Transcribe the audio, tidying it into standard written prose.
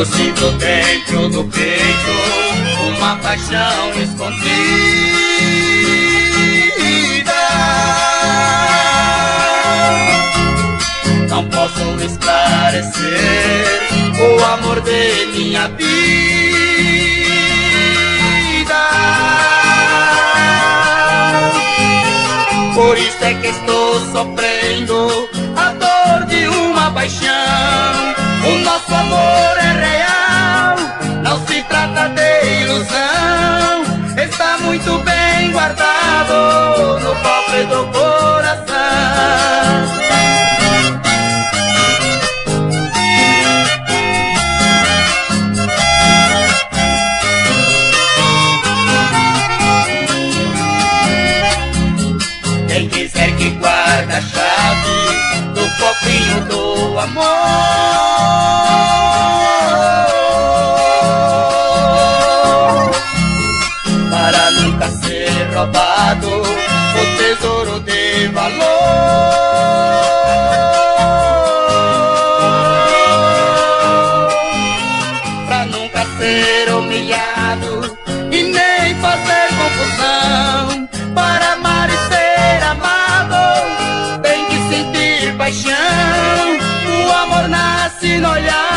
Eu sinto dentro do peito uma paixão escondida. Não posso esclarecer o amor de minha vida. Por isso é que estou sofrendo a dor de uma paixão. O nosso amor é real, não se trata de ilusão. Está muito bem guardado no cofre do coração. Quem quiser que guarde a chave do cofrinho do amor, para nunca ser roubado o tesouro de valor. Para nunca ser humilhado e nem fazer confusão. Para amar e ser amado tem que sentir paixão. O amor nasce no olhar.